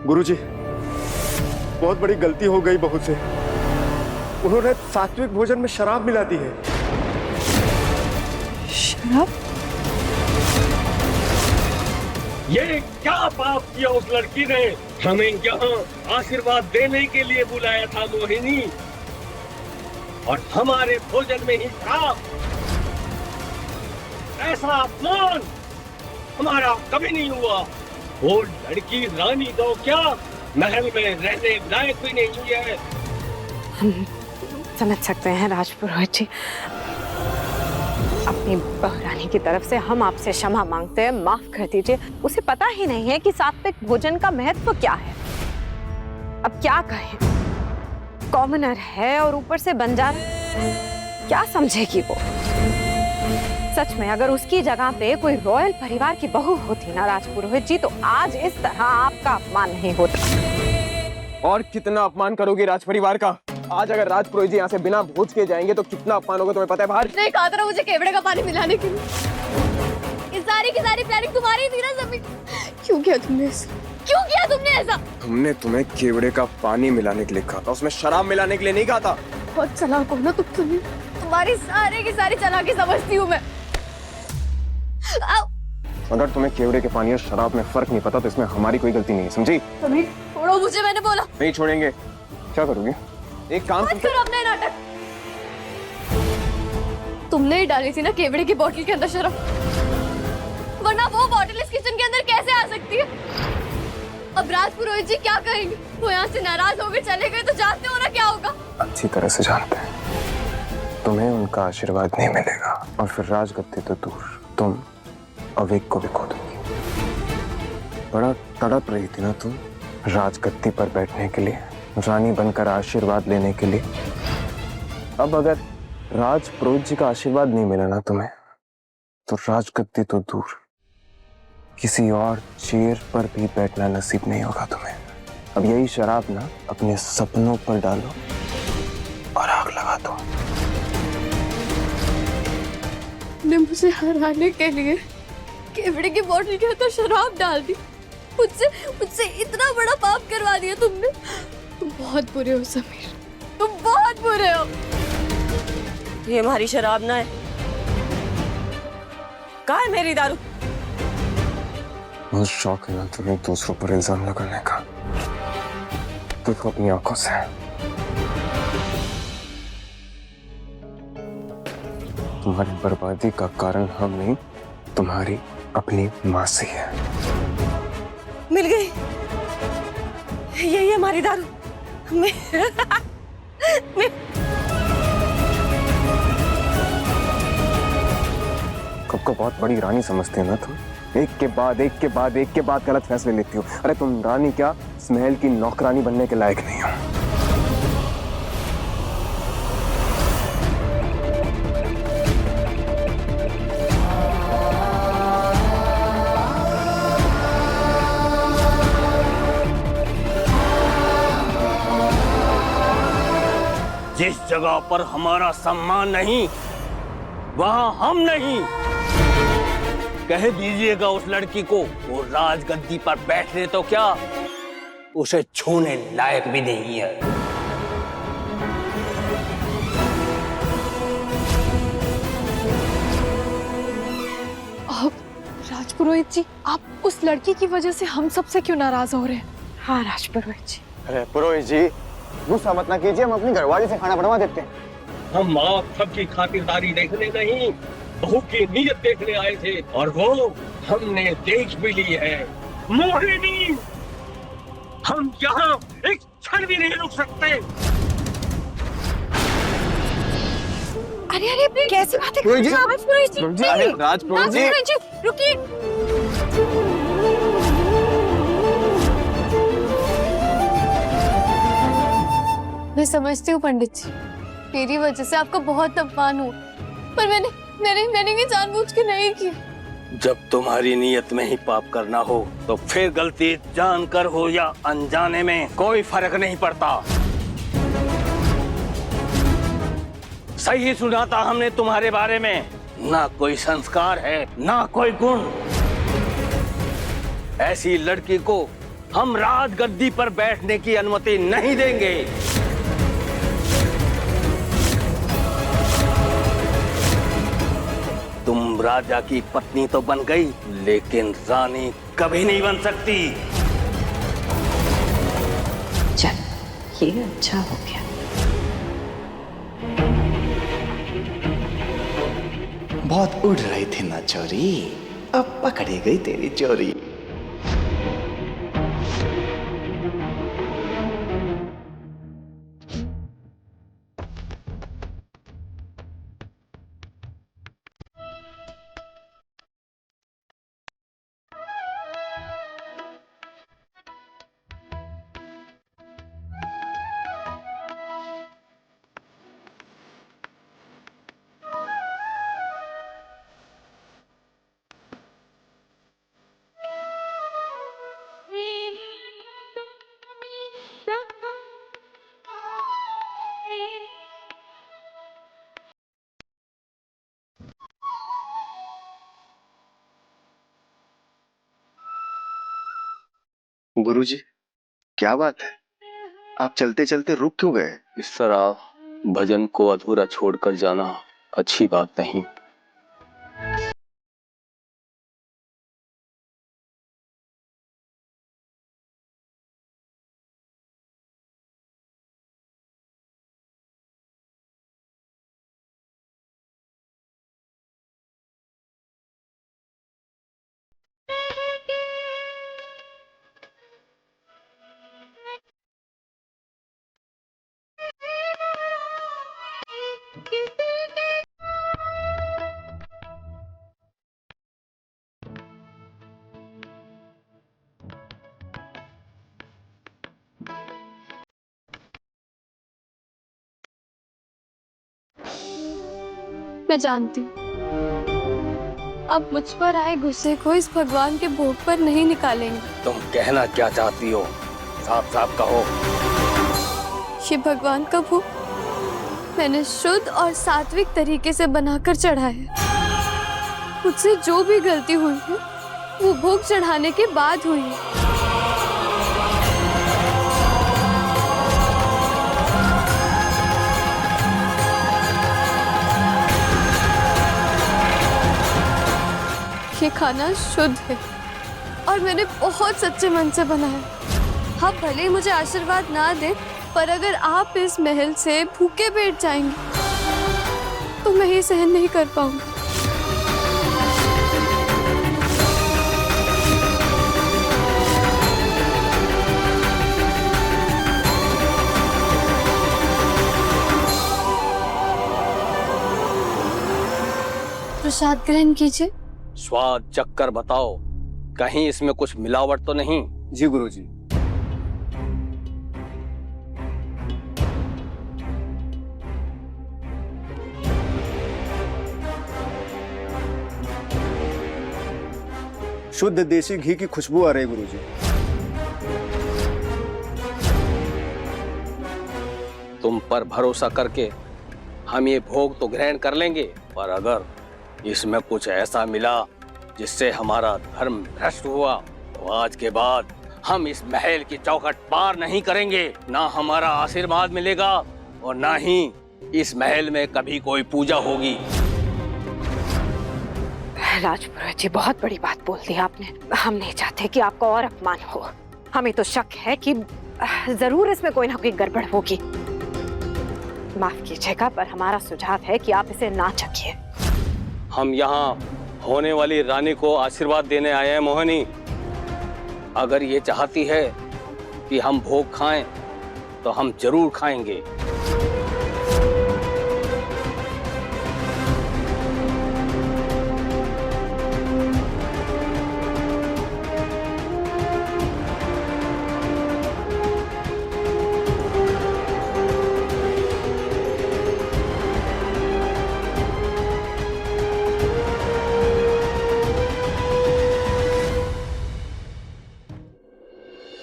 गुरुजी, बहुत बड़ी गलती हो गई बहू से। उन्होंने सात्विक भोजन में शराब मिला दी है। शराब? ये क्या पाप किया उस लड़की ने? हमें यहाँ आशीर्वाद देने के लिए बुलाया था मोहिनी, और हमारे भोजन में ही शराब। ऐसा अपमान हमारा कभी नहीं हुआ। वो लड़की रानी तो क्या महल में रहने लायक भी नहीं है। हम समझ सकते हैं राजपुरोहित जी, अपनी बहुरानी की तरफ से हम आपसे क्षमा मांगते हैं, माफ कर दीजिए। उसे पता ही नहीं है कि सात्विक भोजन का महत्व क्या है। अब क्या कहें, कॉमनर है और ऊपर से बंजारा, क्या समझेगी वो। सच में अगर उसकी जगह पे कोई रॉयल परिवार की बहू होती ना राजपुरोहित जी, तो आज इस तरह आपका अपमान नहीं होता। और कितना अपमान करोगे राज परिवार का? आज अगर राजपुरोहित जी यहाँ से बिना भोज के जाएंगे तो कितना अपमान होगा, तुम्हें पता है? बाहर नहीं कहा था मुझे केवड़े का पानी मिलाने के लिए। ये सारी की सारी प्लानिंग तुम्हारी थी ना समीर। क्यों किया तुमने ऐसा? क्यों किया तुमने ऐसा? हमने तुम्हें केवड़े का पानी मिलाने के लिए कहा था, उसमें शराब मिलाने के लिए नहीं कहा था। बहुत चालाक हो ना तुम। तुम्हारी सारी की सारी चालाकी समझती हूँ मैं। अगर तुम्हें केवड़े के पानी और शराब में फर्क नहीं पता तो इसमें हमारी कोई गलती नहीं है, समझी? समीर छोड़ो मुझे, मैंने बोला। नहीं छोड़ेंगे। क्या करोगे? एक काम करो अपने नाटक। तुमने ही डाली थी ना केवड़े की बोतल के अंदर शराब, वरना वो बोतल इस किचन के अंदर कैसे आ सकती है? अब राजपुरोहित जी क्या कहेंगे? वो यहाँ से नाराज हो गए चले गए तो जानते हो ना क्या होगा। अच्छी तरह से जानते हैं, तुम्हें उनका आशीर्वाद नहीं मिलेगा और फिर राजगद्दी तो दूर, तुम अवेक को भी खो दोगी। बड़ा तड़प रही थी ना तुम राजगद्दी पर बैठने के लिए, रानी बनकर आशीर्वाद लेने के लिए। अब अगर राजपुरोहित जी का आशीर्वाद नहीं मिला ना तुम्हें, तो राजगद्दी तो दूर, किसी और चेयर पर भी बैठना नसीब नहीं होगा तुम्हें। अब यही शराब ना अपने सपनों पर डालो और आग लगा दो। ने मुझे हराने के लिए केवड़े की बोतल के अंदर शराब डाल दी। मुझसे इतना बड़ा पाप करवा दिया तुमने। तुम बहुत बुरे हो समीर, तुम बहुत बुरे हो। ये हमारी शराब ना है। कहाँ है मेरी दारू? बहुत शौक है ना तुम्हें दूसरों पर इल्जाम लगाने का। देखो अपनी आंखों से। तुम्हारी बर्बादी का कारण हम नहीं, तुम्हारी अपनी माँ से है। मिल गई, यही है हमारी दारू। खुद को बहुत बड़ी रानी समझते हो ना तुम? एक के बाद गलत फैसले लेती हो। अरे तुम रानी क्या, इस महल की नौकरानी बनने के लायक नहीं हो। जिस जगह पर हमारा सम्मान नहीं, वहां हम नहीं। कह दीजिएगा उस लड़की को, वो राजगद्दी पर बैठने तो क्या, उसे छूने लायक भी नहीं है। राजपुरोहित जी, आप उस लड़की की वजह से हम सबसे क्यों नाराज हो रहे हैं? हाँ राजपुरोहित जी। अरे पुरोहित जी, गुस्सा मत ना कीजिए, हम अपनी घरवाली से खाना बनवा देते हैं। हम आप सबकी खातिरदारी देखने नहीं, बहू की नीयत देखने आए थे, और वो हमने देख भी ली है। मोहिनी, हम यहाँ एक क्षण भी नहीं रुक सकते। अरे अरे कैसी बातें कर रहे हो राजपुरोहित जी? राजपुरोहित जी, रुकिए। मैं समझती हूँ पंडित जी, मेरी वजह से आपका बहुत अपमान हुआ, पर मैंने ये जानबूझ के नहीं किया। जब तुम्हारी नीयत में ही पाप करना हो तो फिर गलती जानकर हो या अनजाने में कोई फर्क नहीं पड़ता। सही सुना था हमने तुम्हारे बारे में, ना कोई संस्कार है ना कोई गुण। ऐसी लड़की को हम राजगद्दी पर बैठने की अनुमति नहीं देंगे। तुम राजा की पत्नी तो बन गई, लेकिन रानी कभी नहीं बन सकती। चल, ये अच्छा हो गया। बहुत उड़ रही थी ना चोरी, अब पकड़ी गई तेरी चोरी। गुरुजी, क्या बात है? आप चलते चलते रुक क्यों गए? इस तरह भजन को अधूरा छोड़कर जाना अच्छी बात नहीं। मैं जानती हूँ अब मुझ पर आए गुस्से को इस भगवान के भोग पर नहीं निकालेंगे। तुम कहना क्या चाहती हो? साफ साफ कहो। ये भगवान का भोग मैंने शुद्ध और सात्विक तरीके से बनाकर चढ़ाया। मुझसे जो भी गलती हुई है वो भोग चढ़ाने के बाद हुई है। ये खाना शुद्ध है और मैंने बहुत सच्चे मन से बनाया। आप भले ही मुझे आशीर्वाद ना दें, पर अगर आप इस महल से भूखे पेट जाएंगे तो मैं ये सहन नहीं कर पाऊंगी। प्रसाद ग्रहण कीजिए। स्वाद चक्कर बताओ, कहीं इसमें कुछ मिलावट तो नहीं? जी गुरुजी। शुद्ध देसी घी की खुशबू आ रही है गुरुजी। तुम पर भरोसा करके हम ये भोग तो ग्रहण कर लेंगे, पर अगर इसमें कुछ ऐसा मिला जिससे हमारा धर्म भ्रष्ट हुआ तो आज के बाद हम इस महल की चौखट पार नहीं करेंगे। ना हमारा आशीर्वाद मिलेगा और ना ही इस महल में कभी कोई पूजा होगी। राजपुरोहित जी, बहुत बड़ी बात बोल दी आपने। हम नहीं चाहते कि आपको और अपमान हो। हमें तो शक है कि जरूर इसमें कोई ना कोई गड़बड़ होगी। माफ कीजिएगा, पर हमारा सुझाव है कि आप इसे ना चखिए। हम यहाँ होने वाली रानी को आशीर्वाद देने आए हैं मोहिनी। अगर ये चाहती है कि हम भोग खाएं तो हम जरूर खाएंगे।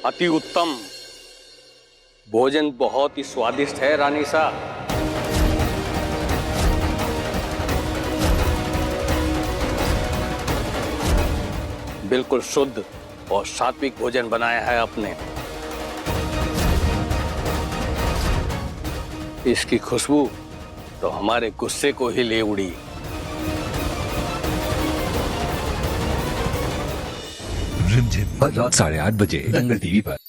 अति उत्तम। भोजन बहुत ही स्वादिष्ट है रानी सा। बिल्कुल शुद्ध और सात्विक भोजन बनाया है आपने। इसकी खुशबू तो हमारे गुस्से को ही ले उड़ी। रिमझिम रात 8:30 बजे दंगल टीवी पर।